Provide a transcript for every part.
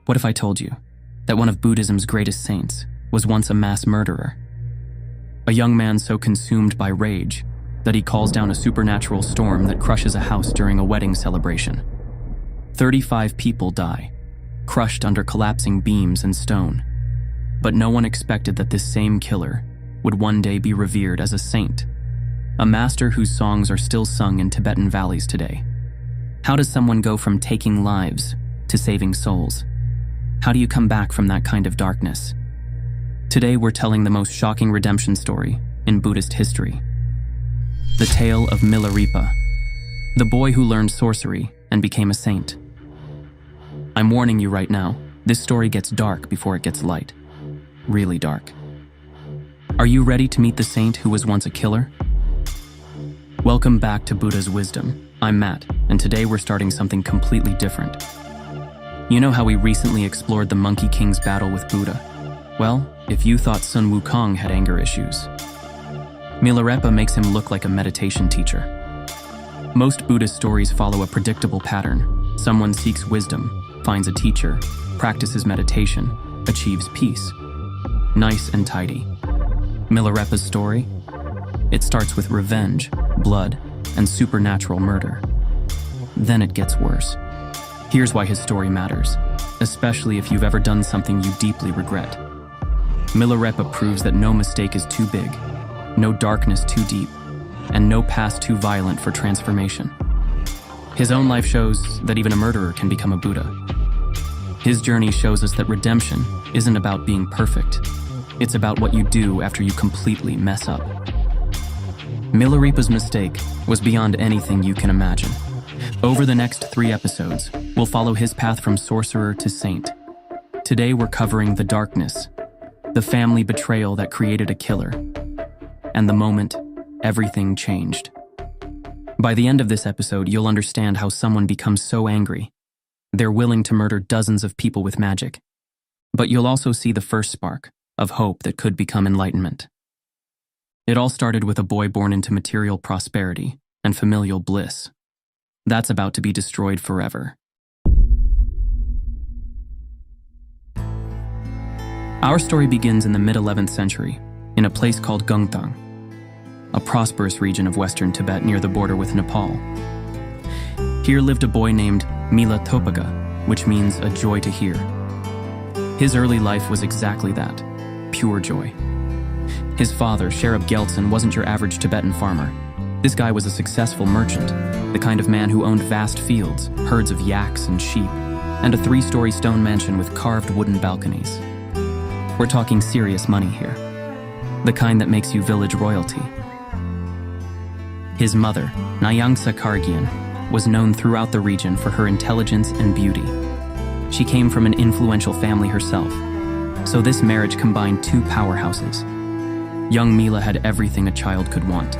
What if I told you that one of Buddhism's greatest saints was once a mass murderer? A young man so consumed by rage that he calls down a supernatural storm that crushes a house during a wedding celebration. 35 people die, crushed under collapsing beams and stone. But no one expected that this same killer would one day be revered as a saint, a master whose songs are still sung in Tibetan valleys today. How does someone go from taking lives to saving souls? How do you come back from that kind of darkness? Today we're telling the most shocking redemption story in Buddhist history. The tale of Milarepa, the boy who learned sorcery and became a saint. I'm warning you right now, this story gets dark before it gets light. Really dark. Are you ready to meet the saint who was once a killer? Welcome back to Buddha's Wisdom. I'm Matt, and today we're starting something completely different. You know how we recently explored the Monkey King's battle with Buddha? Well, if you thought Sun Wukong had anger issues, Milarepa makes him look like a meditation teacher. Most Buddhist stories follow a predictable pattern. Someone seeks wisdom, finds a teacher, practices meditation, achieves peace. Nice and tidy. Milarepa's story? It starts with revenge, blood, and supernatural murder. Then it gets worse. Here's why his story matters, especially if you've ever done something you deeply regret. Milarepa proves that no mistake is too big, no darkness too deep, and no past too violent for transformation. His own life shows that even a murderer can become a Buddha. His journey shows us that redemption isn't about being perfect. It's about what you do after you completely mess up. Milarepa's mistake was beyond anything you can imagine. Over the next 3 episodes, we'll follow his path from sorcerer to saint. Today we're covering the darkness, the family betrayal that created a killer, and the moment everything changed. By the end of this episode, you'll understand how someone becomes so angry they're willing to murder dozens of people with magic. But you'll also see the first spark of hope that could become enlightenment. It all started with a boy born into material prosperity and familial bliss. That's about to be destroyed forever. Our story begins in the mid-11th century, in a place called Gungtang, a prosperous region of western Tibet near the border with Nepal. Here lived a boy named Mila Topaga, which means a joy to hear. His early life was exactly that, pure joy. His father, Sherab Gyaltsen, wasn't your average Tibetan farmer. This guy was a successful merchant, the kind of man who owned vast fields, herds of yaks and sheep, and a 3-story stone mansion with carved wooden balconies. We're talking serious money here, the kind that makes you village royalty. His mother, Nyangsa Kargyen, was known throughout the region for her intelligence and beauty. She came from an influential family herself, so this marriage combined 2 powerhouses. Young Mila had everything a child could want: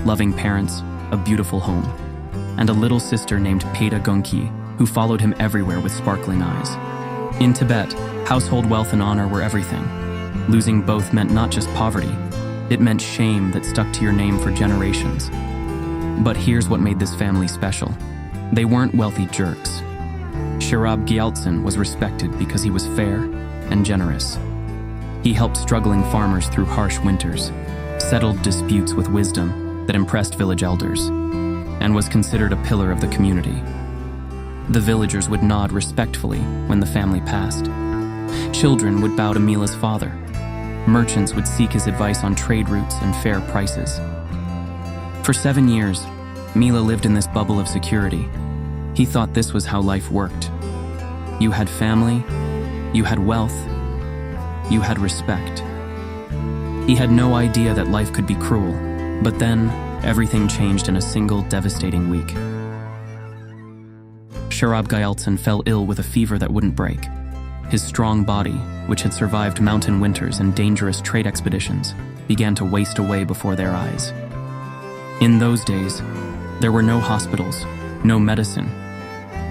loving parents, a beautiful home, and a little sister named Peda Gonki, who followed him everywhere with sparkling eyes. In Tibet, household wealth and honor were everything. Losing both meant not just poverty, it meant shame that stuck to your name for generations. But here's what made this family special. They weren't wealthy jerks. Sherab Gyaltsen was respected because he was fair and generous. He helped struggling farmers through harsh winters, settled disputes with wisdom that impressed village elders, and was considered a pillar of the community. The villagers would nod respectfully when the family passed. Children would bow to Mila's father. Merchants would seek his advice on trade routes and fair prices. For 7 years, Mila lived in this bubble of security. He thought this was how life worked. You had family, you had wealth, you had respect. He had no idea that life could be cruel, but then everything changed in a single devastating week. Sherab Gyaltsen fell ill with a fever that wouldn't break. His strong body, which had survived mountain winters and dangerous trade expeditions, began to waste away before their eyes. In those days, there were no hospitals, no medicine,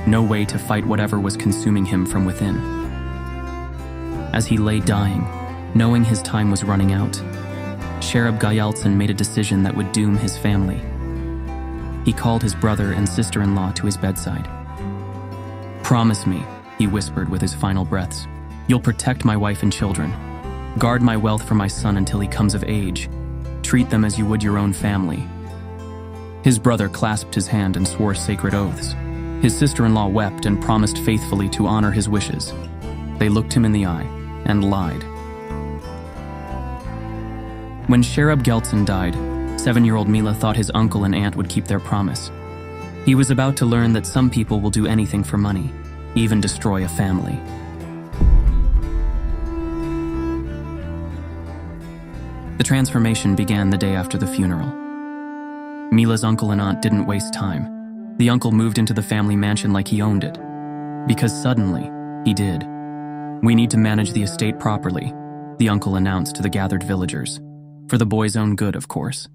no way to fight whatever was consuming him from within. As he lay dying, knowing his time was running out, Sherab Gyaltsen made a decision that would doom his family. He called his brother and sister-in-law to his bedside. "Promise me he whispered with his final breaths. "You'll protect my wife and children. Guard my wealth for my son until he comes of age. Treat them as you would your own family." His brother clasped his hand and swore sacred oaths. His sister-in-law wept and promised faithfully to honor his wishes. They looked him in the eye and lied. When Sherab Geltsin died, 7-year-old Mila thought his uncle and aunt would keep their promise. He was about to learn that some people will do anything for money, even destroy a family. The transformation began the day after the funeral. Mila's uncle and aunt didn't waste time. The uncle moved into the family mansion like he owned it. Because suddenly, he did. "We need to manage the estate properly," the uncle announced to the gathered villagers. For the boy's own good, of course.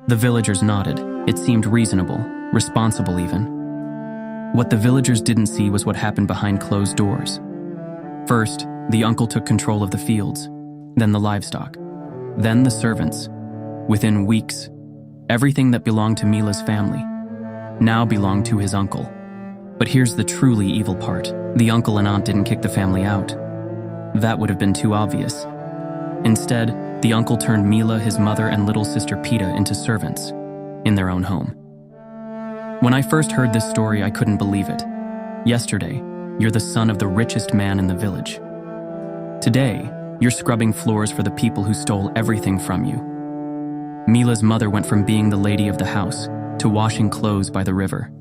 The villagers nodded. It seemed reasonable, responsible even. What the villagers didn't see was what happened behind closed doors. First, the uncle took control of the fields, then the livestock, then the servants. Within weeks, everything that belonged to Mila's family now belonged to his uncle. But here's the truly evil part. The uncle and aunt didn't kick the family out. That would have been too obvious. Instead, the uncle turned Mila, his mother, and little sister Pita into servants in their own home. When I first heard this story, I couldn't believe it. Yesterday, you're the son of the richest man in the village. Today, you're scrubbing floors for the people who stole everything from you. Mila's mother went from being the lady of the house to washing clothes by the river.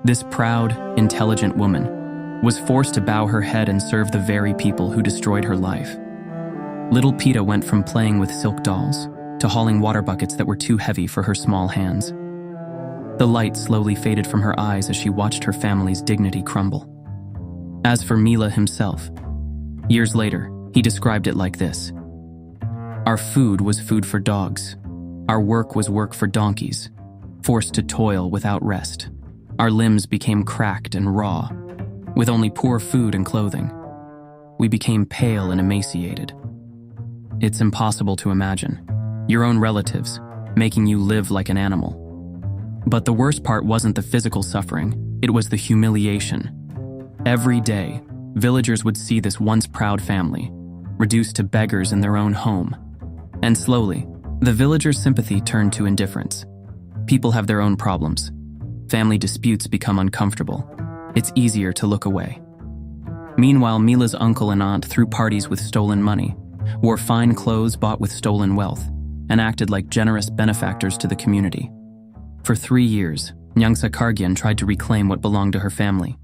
This proud, intelligent woman was forced to bow her head and serve the very people who destroyed her life. Little Pita went from playing with silk dolls to hauling water buckets that were too heavy for her small hands. The light slowly faded from her eyes as she watched her family's dignity crumble. As for Mila himself, years later, he described it like this: "Our food was food for dogs. Our work was work for donkeys, forced to toil without rest. Our limbs became cracked and raw, with only poor food and clothing. We became pale and emaciated." It's impossible to imagine. Your own relatives, making you live like an animal. But the worst part wasn't the physical suffering, it was the humiliation. Every day, villagers would see this once proud family reduced to beggars in their own home. And slowly, the villagers' sympathy turned to indifference. People have their own problems. Family disputes become uncomfortable. It's easier to look away. Meanwhile, Mila's uncle and aunt threw parties with stolen money, wore fine clothes bought with stolen wealth, and acted like generous benefactors to the community. For 3 years, Nyangsa Kargyen tried to reclaim what belonged to her family.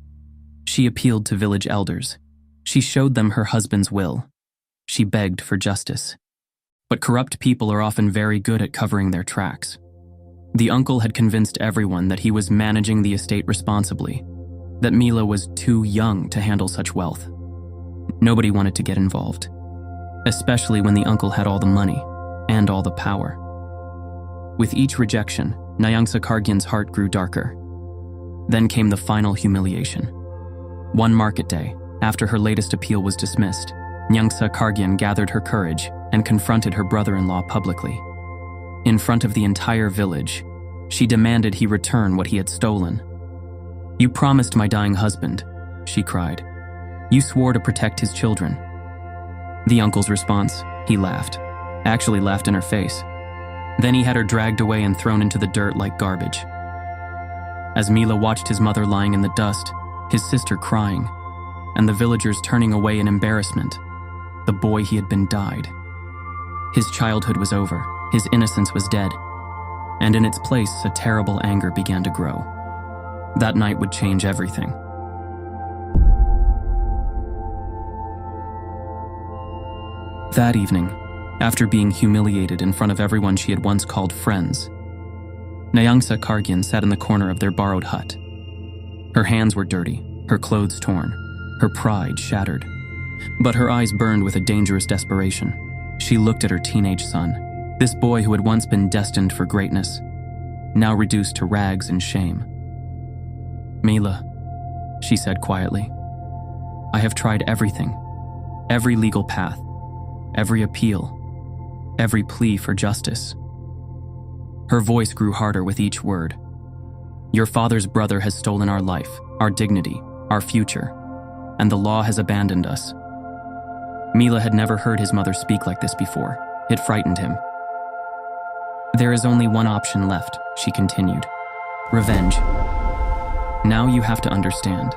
She appealed to village elders. She showed them her husband's will. She begged for justice. But corrupt people are often very good at covering their tracks. The uncle had convinced everyone that he was managing the estate responsibly, that Mila was too young to handle such wealth. Nobody wanted to get involved, especially when the uncle had all the money and all the power. With each rejection, Nyangsa Kargyen's heart grew darker. Then came the final humiliation. One market day, after her latest appeal was dismissed, Nyangsa Kargyen gathered her courage and confronted her brother-in-law publicly. In front of the entire village, she demanded he return what he had stolen. "You promised my dying husband," she cried. "You swore to protect his children." The uncle's response? He laughed. Actually laughed in her face. Then he had her dragged away and thrown into the dirt like garbage. As Mila watched his mother lying in the dust, his sister crying, and the villagers turning away in embarrassment, the boy he had been died. His childhood was over, his innocence was dead, and in its place a terrible anger began to grow. That night would change everything. That evening, after being humiliated in front of everyone she had once called friends, Nyangsa Kargyen sat in the corner of their borrowed hut. Her hands were dirty, her clothes torn, her pride shattered. But her eyes burned with a dangerous desperation. She looked at her teenage son, this boy who had once been destined for greatness, now reduced to rags and shame. "Mila," she said quietly, "I have tried everything, every legal path, every appeal, every plea for justice." Her voice grew harder with each word. "Your father's brother has stolen our life, our dignity, our future. and the law has abandoned us." Mila had never heard his mother speak like this before. It frightened him. "There is only one option left," she continued. "Revenge. Now you have to understand.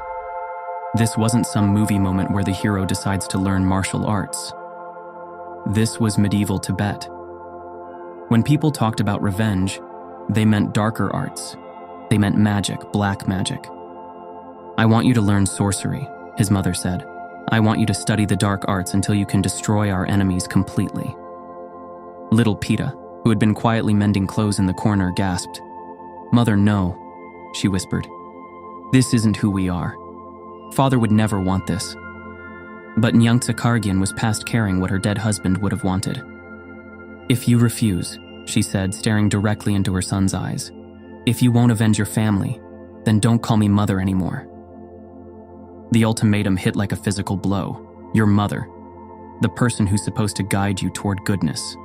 This wasn't some movie moment where the hero decides to learn martial arts. This was medieval Tibet. When people talked about revenge, they meant darker arts. They meant magic, black magic. "I want you to learn sorcery," his mother said. "I want you to study the dark arts until you can destroy our enemies completely." Little Peta, who had been quietly mending clothes in the corner, gasped. "Mother, no," she whispered. "This isn't who we are. Father would never want this." But Nyangtse Kargyen was past caring what her dead husband would have wanted. "If you refuse," she said, staring directly into her son's eyes, "if you won't avenge your family, then don't call me mother anymore." The ultimatum hit like a physical blow. Your mother, the person who's supposed to guide you toward goodness,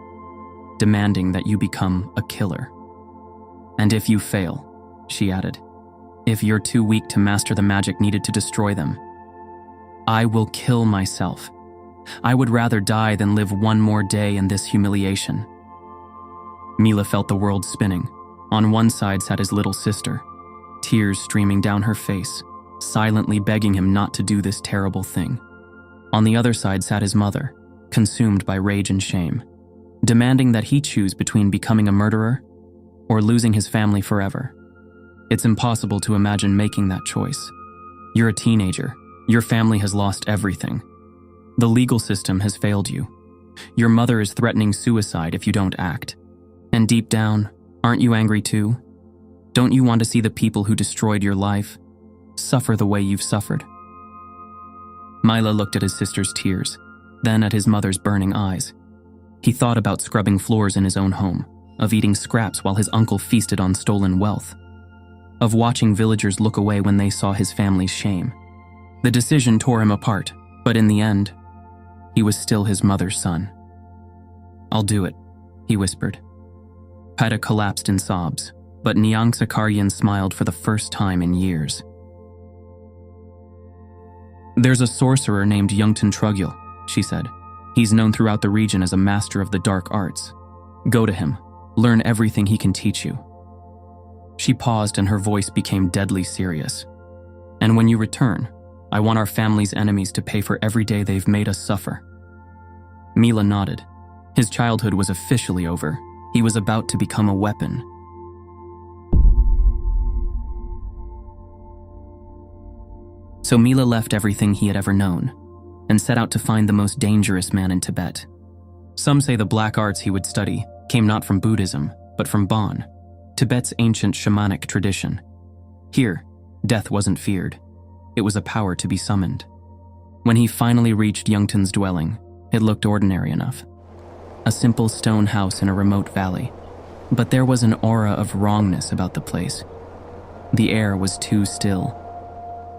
demanding that you become a killer. "And if you fail," she added, "if you're too weak to master the magic needed to destroy them, I will kill myself. I would rather die than live one more day in this humiliation." Mila felt the world spinning. On one side sat his little sister, tears streaming down her face, silently begging him not to do this terrible thing. On the other side sat his mother, consumed by rage and shame, demanding that he choose between becoming a murderer or losing his family forever. It's impossible to imagine making that choice. You're a teenager. Your family has lost everything. The legal system has failed you. Your mother is threatening suicide if you don't act. And deep down, aren't you angry too? Don't you want to see the people who destroyed your life suffer the way you've suffered? Mila looked at his sister's tears, then at his mother's burning eyes. He thought about scrubbing floors in his own home, of eating scraps while his uncle feasted on stolen wealth, of watching villagers look away when they saw his family's shame. The decision tore him apart, but in the end, he was still his mother's son. "I'll do it," he whispered. Peta collapsed in sobs, but Nyangtse Kargyen smiled for the first time in years. "There's a sorcerer named Yungten Trugyul," she said. "He's known throughout the region as a master of the dark arts. Go to him. Learn everything he can teach you." She paused and her voice became deadly serious. "And when you return, I want our family's enemies to pay for every day they've made us suffer." Mila nodded. His childhood was officially over. He was about to become a weapon. So Mila left everything he had ever known and set out to find the most dangerous man in Tibet. Some say the black arts he would study came not from Buddhism, but from Bon, Tibet's ancient shamanic tradition. Here, death wasn't feared. It was a power to be summoned. When he finally reached Yungten's dwelling, it looked ordinary enough. A simple stone house in a remote valley. But there was an aura of wrongness about the place. The air was too still.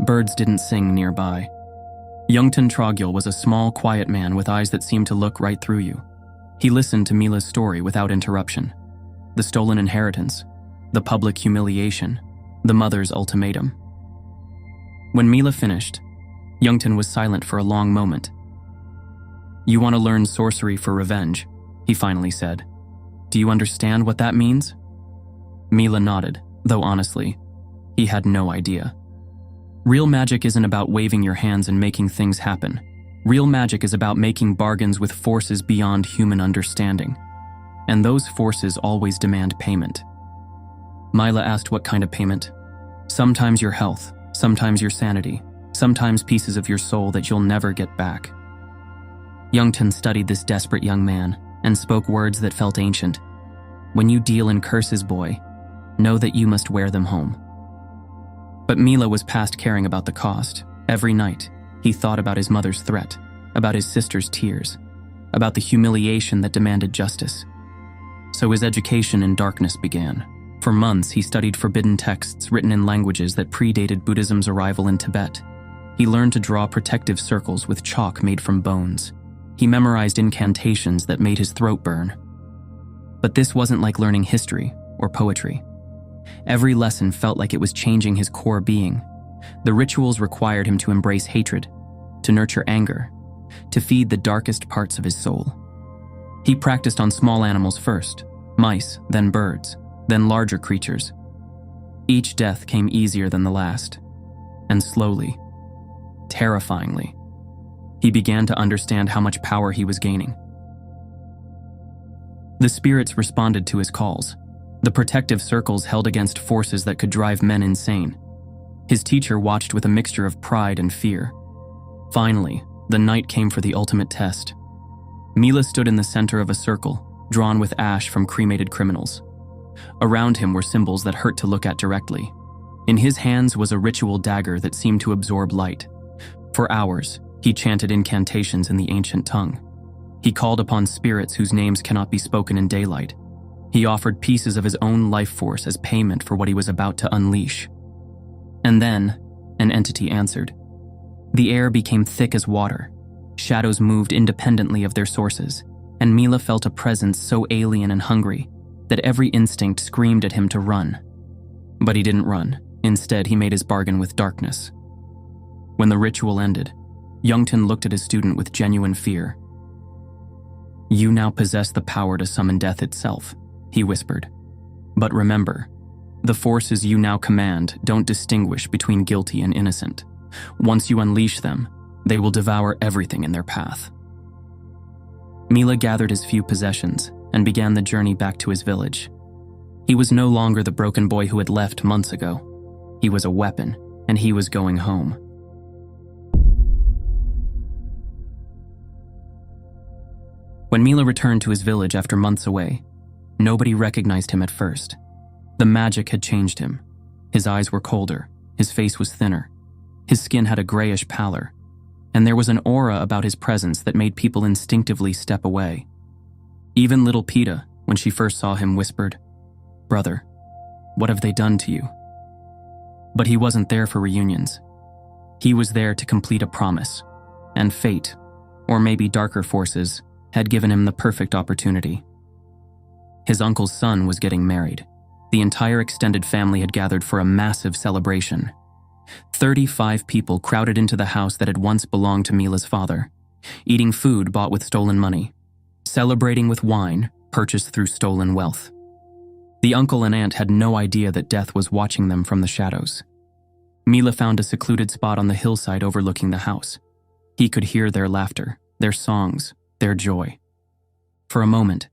Birds didn't sing nearby. Yungten Trugyul was a small, quiet man with eyes that seemed to look right through you. He listened to Mila's story without interruption. The stolen inheritance, the public humiliation, the mother's ultimatum. When Mila finished, Yungten was silent for a long moment. "You want to learn sorcery for revenge," he finally said. "Do you understand what that means?" Mila nodded, though honestly, he had no idea. Real magic isn't about waving your hands and making things happen. Real magic is about making bargains with forces beyond human understanding. And those forces always demand payment. Mila asked what kind of payment. Sometimes your health, sometimes your sanity, sometimes pieces of your soul that you'll never get back. Yungten studied this desperate young man and spoke words that felt ancient. "When you deal in curses, boy, know that you must wear them home." But Mila was past caring about the cost. Every night, he thought about his mother's threat, about his sister's tears, about the humiliation that demanded justice. So his education in darkness began. For months, he studied forbidden texts written in languages that predated Buddhism's arrival in Tibet. He learned to draw protective circles with chalk made from bones. He memorized incantations that made his throat burn. But this wasn't like learning history or poetry. Every lesson felt like it was changing his core being. The rituals required him to embrace hatred, to nurture anger, to feed the darkest parts of his soul. He practiced on small animals first, mice, then birds, then larger creatures. Each death came easier than the last, and slowly, terrifyingly, he began to understand how much power he was gaining. The spirits responded to his calls. The protective circles held against forces that could drive men insane. His teacher watched with a mixture of pride and fear. Finally, the night came for the ultimate test. Mila stood in the center of a circle, drawn with ash from cremated criminals. Around him were symbols that hurt to look at directly. In his hands was a ritual dagger that seemed to absorb light. For hours, he chanted incantations in the ancient tongue. He called upon spirits whose names cannot be spoken in daylight. He offered pieces of his own life force as payment for what he was about to unleash. And then, an entity answered. The air became thick as water. Shadows moved independently of their sources, and Mila felt a presence so alien and hungry that every instinct screamed at him to run. But he didn't run. Instead, he made his bargain with darkness. When the ritual ended, Youngton looked at his student with genuine fear. "You now possess the power to summon death itself," he whispered. "But remember, the forces you now command don't distinguish between guilty and innocent. Once you unleash them, they will devour everything in their path." Mila gathered his few possessions and began the journey back to his village. He was no longer the broken boy who had left months ago. He was a weapon, and he was going home. When Mila returned to his village after months away, nobody recognized him at first. The magic had changed him. His eyes were colder, his face was thinner, his skin had a grayish pallor, and there was an aura about his presence that made people instinctively step away. Even little Peta, when she first saw him, whispered, "Brother, what have they done to you?" But he wasn't there for reunions. He was there to complete a promise, and fate, or maybe darker forces, had given him the perfect opportunity. His uncle's son was getting married. The entire extended family had gathered for a massive celebration. 35 people crowded into the house that had once belonged to Mila's father, eating food bought with stolen money, celebrating with wine purchased through stolen wealth. The uncle and aunt had no idea that death was watching them from the shadows. Mila found a secluded spot on the hillside overlooking the house. He could hear their laughter, their songs, their joy. For a moment,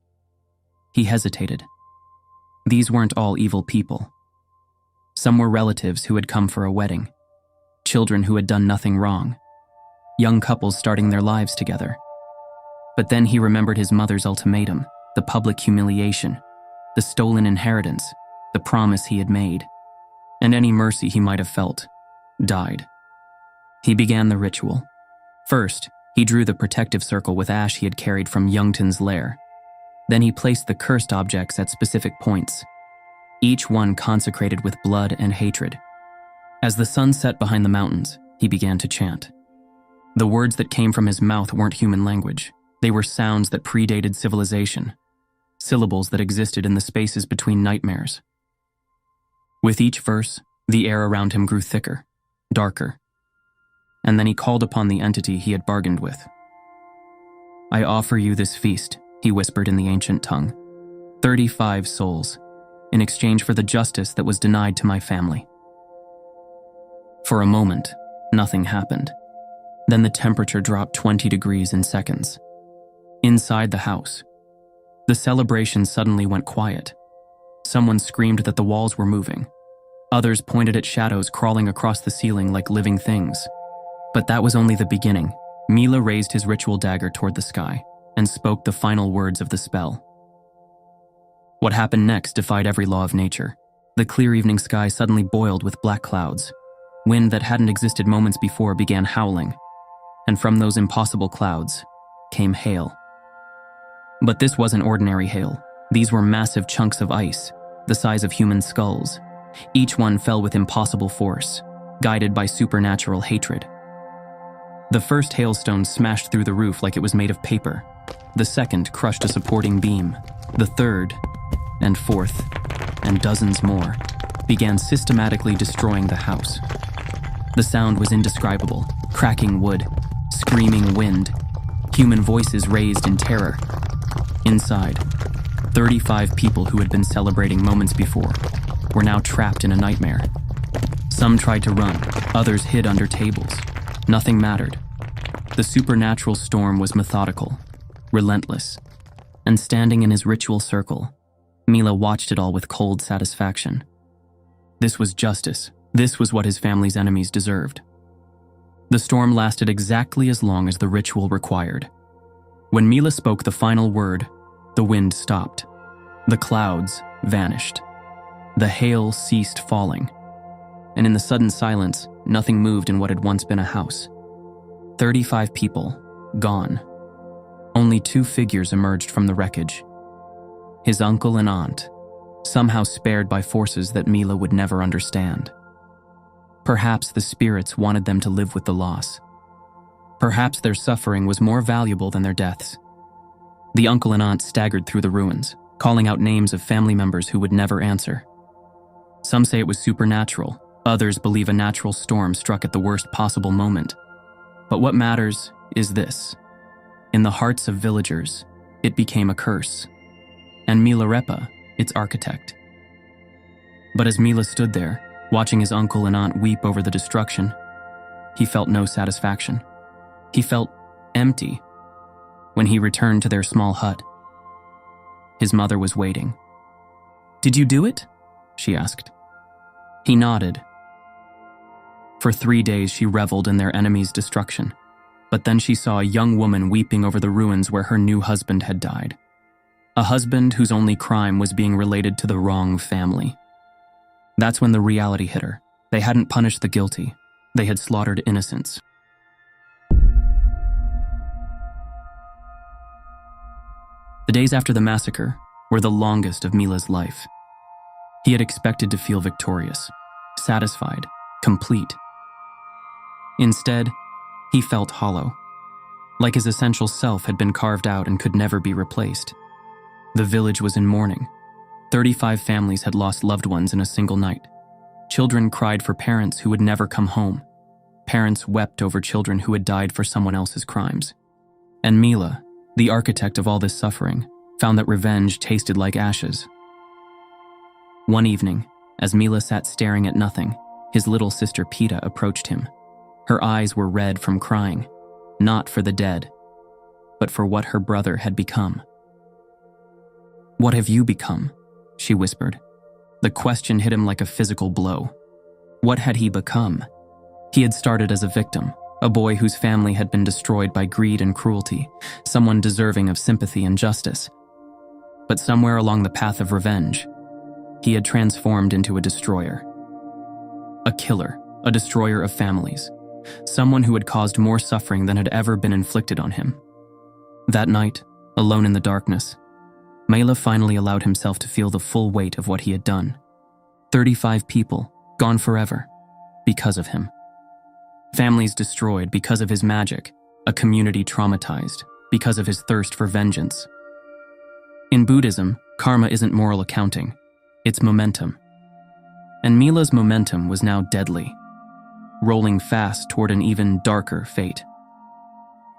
he hesitated. These weren't all evil people. Some were relatives who had come for a wedding, children who had done nothing wrong, young couples starting their lives together. But then he remembered his mother's ultimatum, the public humiliation, the stolen inheritance, the promise he had made, and any mercy he might have felt died. He began the ritual. First, he drew the protective circle with ash he had carried from Youngton's lair. Then he placed the cursed objects at specific points, each one consecrated with blood and hatred. As the sun set behind the mountains, he began to chant. The words that came from his mouth weren't human language. They were sounds that predated civilization, syllables that existed in the spaces between nightmares. With each verse, the air around him grew thicker, darker, and then he called upon the entity he had bargained with. "I offer you this feast," he whispered in the ancient tongue. 35 souls, in exchange for the justice that was denied to my family." For a moment, nothing happened. Then the temperature dropped 20 degrees in seconds. Inside the house, the celebration suddenly went quiet. Someone screamed that the walls were moving. Others pointed at shadows crawling across the ceiling like living things. But that was only the beginning. Mila raised his ritual dagger toward the sky and spoke the final words of the spell. What happened next defied every law of nature. The clear evening sky suddenly boiled with black clouds. Wind that hadn't existed moments before began howling, and from those impossible clouds came hail. But this wasn't ordinary hail. These were massive chunks of ice, the size of human skulls. Each one fell with impossible force, guided by supernatural hatred. The first hailstone smashed through the roof like it was made of paper. The second crushed a supporting beam. The third, and fourth, and dozens more, began systematically destroying the house. The sound was indescribable, cracking wood, screaming wind, human voices raised in terror. Inside, 35 people who had been celebrating moments before were now trapped in a nightmare. Some tried to run, others hid under tables. Nothing mattered. The supernatural storm was methodical, relentless, and standing in his ritual circle, Mila watched it all with cold satisfaction. This was justice. This was what his family's enemies deserved. The storm lasted exactly as long as the ritual required. When Mila spoke the final word, the wind stopped. The clouds vanished. The hail ceased falling. And in the sudden silence, nothing moved in what had once been a house. 35 people, gone. Only 2 figures emerged from the wreckage. His uncle and aunt, somehow spared by forces that Mila would never understand. Perhaps the spirits wanted them to live with the loss. Perhaps their suffering was more valuable than their deaths. The uncle and aunt staggered through the ruins, calling out names of family members who would never answer. Some say it was supernatural, others believe a natural storm struck at the worst possible moment. But what matters is this. In the hearts of villagers, it became a curse, and MILAREPA, its architect. But as Mila stood there, watching his uncle and aunt weep over the destruction, he felt no satisfaction. He felt empty. When he returned to their small hut, his mother was waiting. "Did you do it?" she asked. He nodded. For 3 days she reveled in their enemy's destruction, but then she saw a young woman weeping over the ruins where her new husband had died. A husband whose only crime was being related to the wrong family. That's when the reality hit her. They hadn't punished the guilty. They had slaughtered innocents. The days after the massacre were the longest of Mila's life. He had expected to feel victorious, satisfied, complete. Instead, he felt hollow, like his essential self had been carved out and could never be replaced. The village was in mourning. 35 families had lost loved ones in a single night. Children cried for parents who would never come home. Parents wept over children who had died for someone else's crimes. And Mila, the architect of all this suffering, found that revenge tasted like ashes. One evening, as Mila sat staring at nothing, his little sister Pita approached him. Her eyes were red from crying, not for the dead, but for what her brother had become. "What have you become?" she whispered. The question hit him like a physical blow. What had he become? He had started as a victim, a boy whose family had been destroyed by greed and cruelty, someone deserving of sympathy and justice. But somewhere along the path of revenge, he had transformed into a destroyer. A killer, a destroyer of families, someone who had caused more suffering than had ever been inflicted on him. That night, alone in the darkness, Mila finally allowed himself to feel the full weight of what he had done. 35 people, gone forever, because of him. Families destroyed because of his magic, a community traumatized because of his thirst for vengeance. In Buddhism, karma isn't moral accounting, it's momentum. And Mila's momentum was now deadly, rolling fast toward an even darker fate.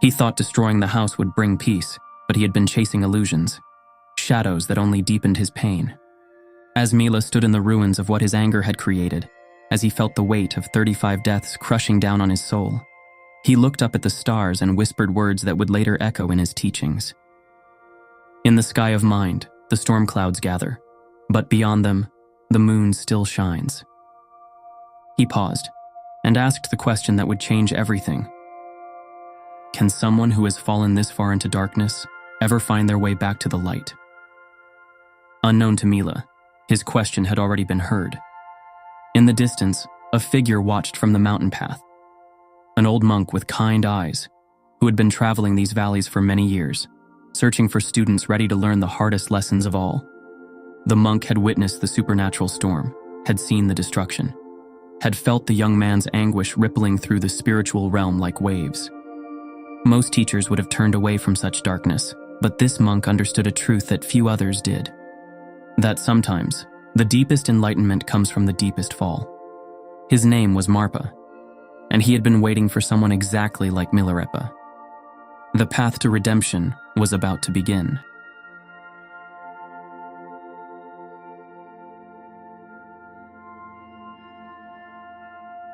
He thought destroying the house would bring peace, but he had been chasing illusions, shadows that only deepened his pain. As Mila stood in the ruins of what his anger had created, as he felt the weight of 35 deaths crushing down on his soul, he looked up at the stars and whispered words that would later echo in his teachings. In the sky of mind, the storm clouds gather, but beyond them, the moon still shines. He paused and asked the question that would change everything. Can someone who has fallen this far into darkness ever find their way back to the light? Unknown to Mila, his question had already been heard. In the distance, a figure watched from the mountain path. An old monk with kind eyes, who had been traveling these valleys for many years, searching for students ready to learn the hardest lessons of all. The monk had witnessed the supernatural storm, had seen the destruction, had felt the young man's anguish rippling through the spiritual realm like waves. Most teachers would have turned away from such darkness, but this monk understood a truth that few others did. That sometimes, the deepest enlightenment comes from the deepest fall. His name was Marpa, and he had been waiting for someone exactly like MILAREPA, The path to redemption was about to begin.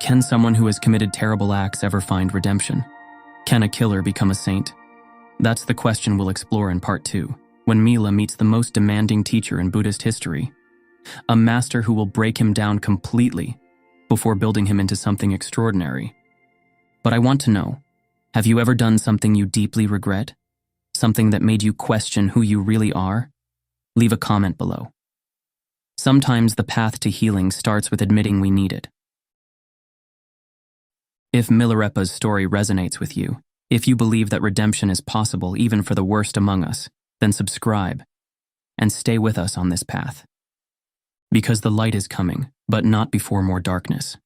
Can someone who has committed terrible acts ever find redemption? Can a killer become a saint? That's the question we'll explore in part 2, when Mila meets the most demanding teacher in Buddhist history, a master who will break him down completely before building him into something extraordinary. But I want to know, have you ever done something you deeply regret? Something that made you question who you really are? Leave a comment below. Sometimes the path to healing starts with admitting we need it. If MILAREPA's story resonates with you, if you believe that redemption is possible even for the worst among us, then subscribe and stay with us on this path. Because the light is coming, but not before more darkness.